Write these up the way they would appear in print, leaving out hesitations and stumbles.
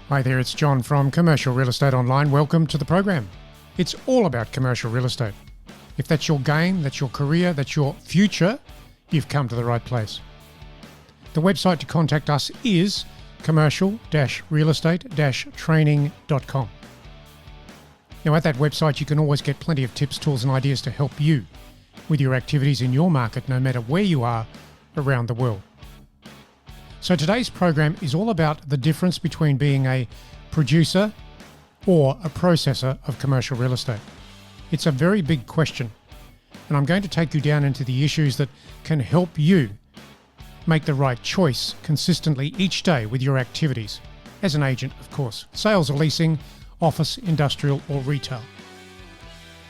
Hi there, it's John from Commercial Real Estate Online. Welcome to the program. It's all about commercial real estate. If that's your game, that's your career, that's your future, you've come to the right place. The website to contact us is commercial-realestate-training.com. Now at that website you can always get plenty of tips, tools and ideas to help you with your activities in your market no matter where you are around the world. So today's program is all about the difference between being a producer or a processor of commercial real estate. It's a very big question, and I'm going to take you down into the issues that can help you make the right choice consistently each day with your activities, as an agent, of course, sales or leasing, office, industrial or retail.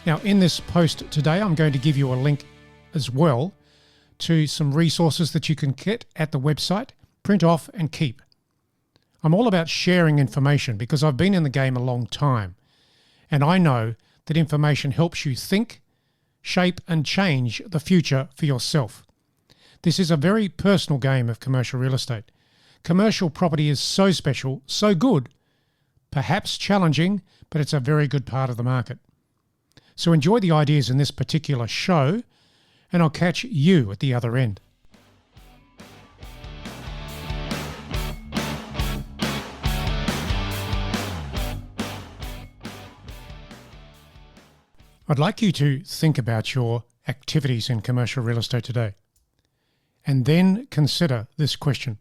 Now in this post today, I'm going to give you a link as well to some resources that you can get at the website, print off and keep. I'm all about sharing information because I've been in the game a long time, and I know that information helps you think, shape and change the future for yourself. This is a very personal game of commercial real estate. Commercial property is so special, so good, perhaps challenging, but it's a very good part of the market. So enjoy the ideas in this particular show, and I'll catch you at the other end. I'd like you to think about your activities in commercial real estate today, and then consider this question.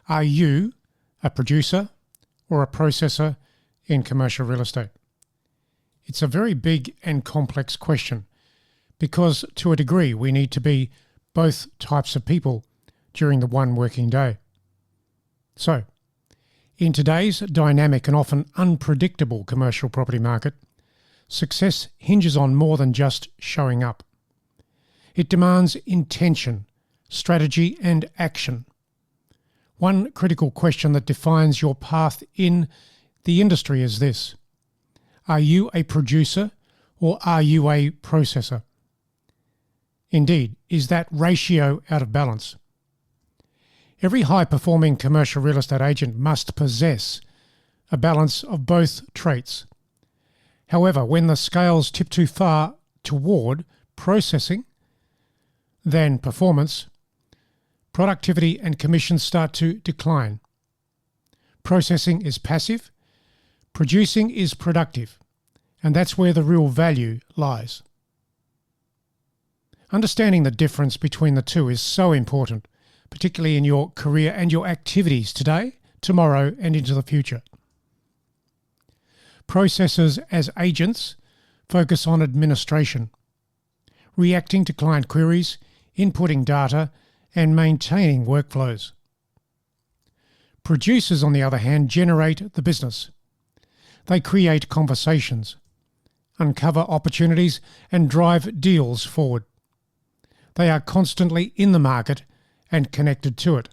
Are you a producer or a processor in commercial real estate? It's a very big and complex question because to a degree we need to be both types of people during the one working day. So, in today's dynamic and often unpredictable commercial property market, success hinges on more than just showing up. It demands intention, strategy and action. One critical question that defines your path in the industry is this: are you a producer or are you a processor? Indeed, is that ratio out of balance? Every high-performing commercial real estate agent must possess a balance of both traits. However, when the scales tip too far toward processing than performance, productivity and commissions start to decline. Processing is passive, producing is productive, and that's where the real value lies. Understanding the difference between the two is so important, particularly in your career and your activities today, tomorrow, and into the future. Processors as agents focus on administration, reacting to client queries, inputting data, and maintaining workflows. Producers, on the other hand, generate the business. They create conversations, uncover opportunities, and drive deals forward. They are constantly in the market and connected to it.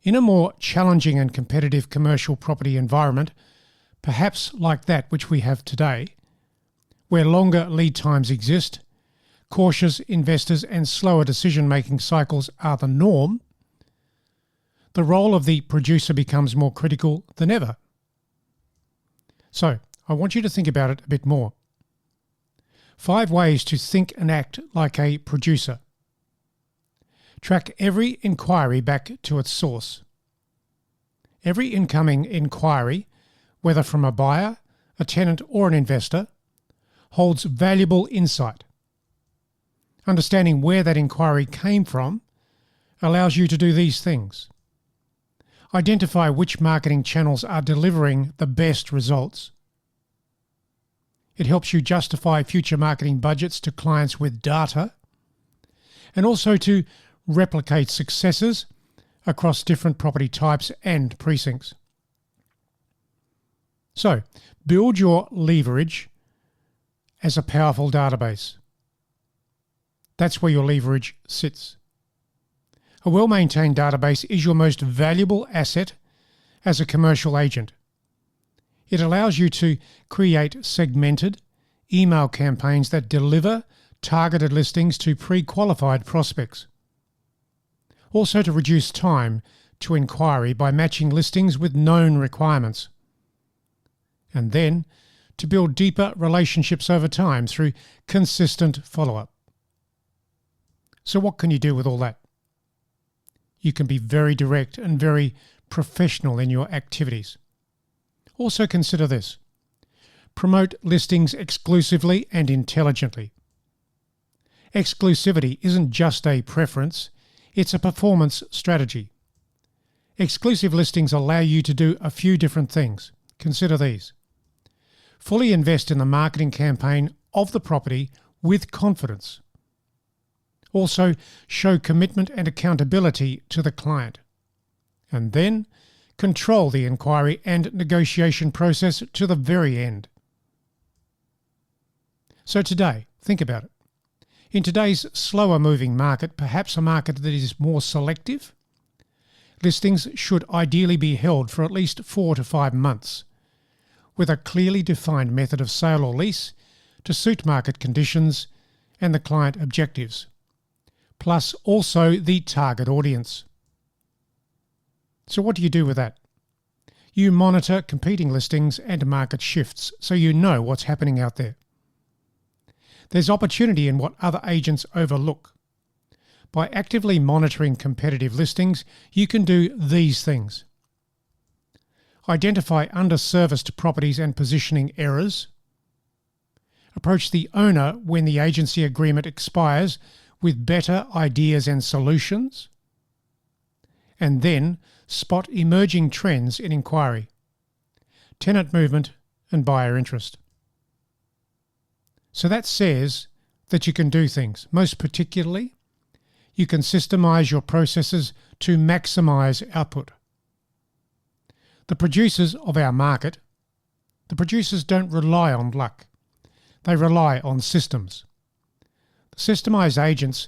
In a more challenging and competitive commercial property environment, perhaps like that which we have today, where longer lead times exist, cautious investors and slower decision-making cycles are the norm, the role of the producer becomes more critical than ever. So, I want you to think about it a bit more. 5 ways to think and act like a producer. Track every inquiry back to its source. Every incoming inquiry, whether from a buyer, a tenant or an investor, holds valuable insight. Understanding where that inquiry came from allows you to do these things. Identify which marketing channels are delivering the best results. It helps you justify future marketing budgets to clients with data, and also to replicate successes across different property types and precincts. So, build your leverage as a powerful database. That's where your leverage sits. A well-maintained database is your most valuable asset as a commercial agent. It allows you to create segmented email campaigns that deliver targeted listings to pre-qualified prospects. Also to reduce time to enquiry by matching listings with known requirements. And then to build deeper relationships over time through consistent follow-up. So what can you do with all that? You can be very direct and very professional in your activities. Also consider this. Promote listings exclusively and intelligently. Exclusivity isn't just a preference, it's a performance strategy. Exclusive listings allow you to do a few different things. Consider these. Fully invest in the marketing campaign of the property with confidence. Also, show commitment and accountability to the client. And then, control the inquiry and negotiation process to the very end. So today, think about it. In today's slower moving market, perhaps a market that is more selective, listings should ideally be held for at least 4 to 5 months, with a clearly defined method of sale or lease to suit market conditions and the client objectives, plus also the target audience. So what do you do with that? You monitor competing listings and market shifts so you know what's happening out there. There's opportunity in what other agents overlook. By actively monitoring competitive listings, you can do these things. Identify underserviced properties and positioning errors. Approach the owner when the agency agreement expires with better ideas and solutions. And then spot emerging trends in inquiry, tenant movement and buyer interest. So that says that you can do things. Most particularly, you can systemize your processes to maximize output. The producers of our market, the producers don't rely on luck. They rely on systems. The systemized agents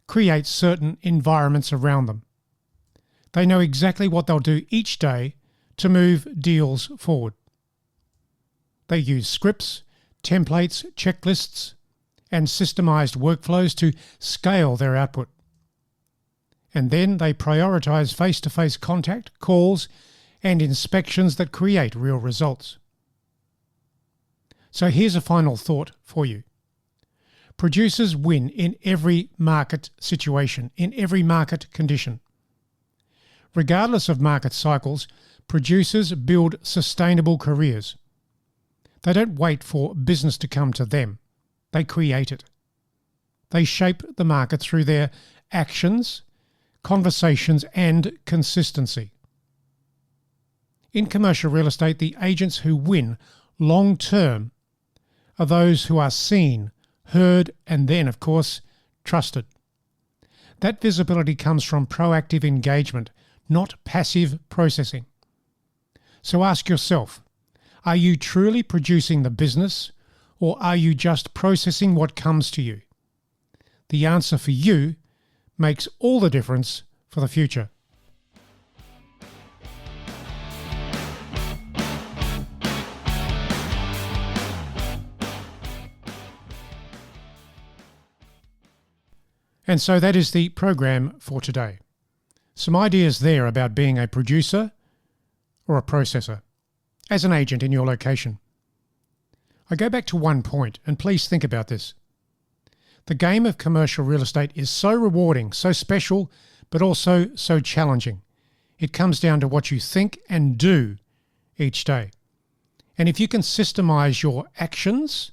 create certain environments around them. They know exactly what they'll do each day to move deals forward. They use scripts, templates, checklists, and systemized workflows to scale their output. And then they prioritize face-to-face contact, calls, and inspections that create real results. So here's a final thought for you. Producers win in every market situation, in every market condition. Regardless of market cycles, producers build sustainable careers. They don't wait for business to come to them. They create it. They shape the market through their actions, conversations, and consistency. In commercial real estate, the agents who win long-term are those who are seen, heard, and then, of course, trusted. That visibility comes from proactive engagement, not passive processing. So ask yourself, are you truly producing the business, or are you just processing what comes to you? The answer for you makes all the difference for the future. And so that is the program for today. Some ideas there about being a producer or a processor as an agent in your location. I go back to one point, and please think about this. The game of commercial real estate is so rewarding, so special, but also so challenging. It comes down to what you think and do each day. And if you can systemize your actions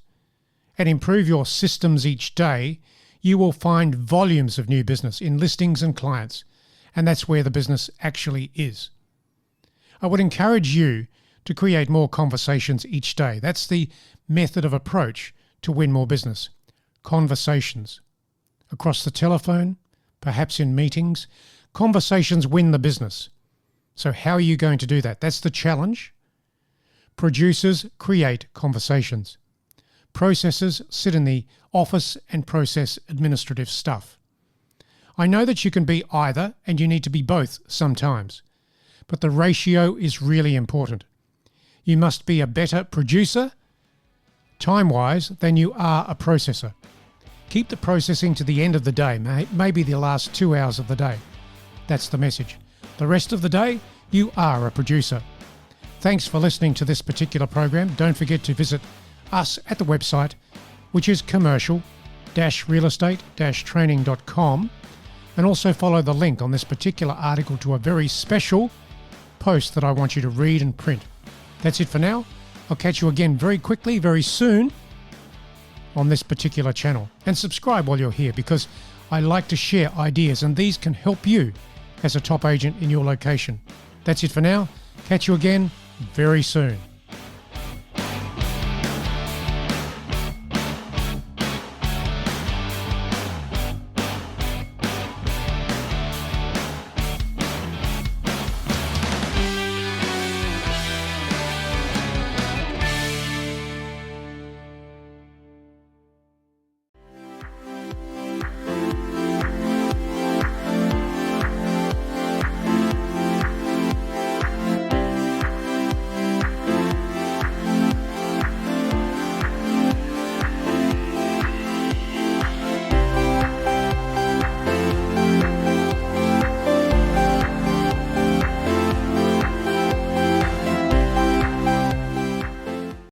and improve your systems each day, you will find volumes of new business in listings and clients. And that's where the business actually is. I would encourage you to create more conversations each day. That's the method of approach to win more business. Conversations. Across the telephone, perhaps in meetings. Conversations win the business. So how are you going to do that? That's the challenge. Producers create conversations. Processors sit in the office and process administrative stuff. I know that you can be either, and you need to be both sometimes. But the ratio is really important. You must be a better producer, time-wise, than you are a processor. Keep the processing to the end of the day, maybe the last 2 hours of the day. That's the message. The rest of the day, you are a producer. Thanks for listening to this particular program. Don't forget to visit us at the website, which is commercial-real-estate-training.com, and also follow the link on this particular article to a very special post that I want you to read and print. That's it for now. I'll catch you again very quickly, very soon on this particular channel. And subscribe while you're here, because I like to share ideas, and these can help you as a top agent in your location. That's it for now. Catch you again very soon.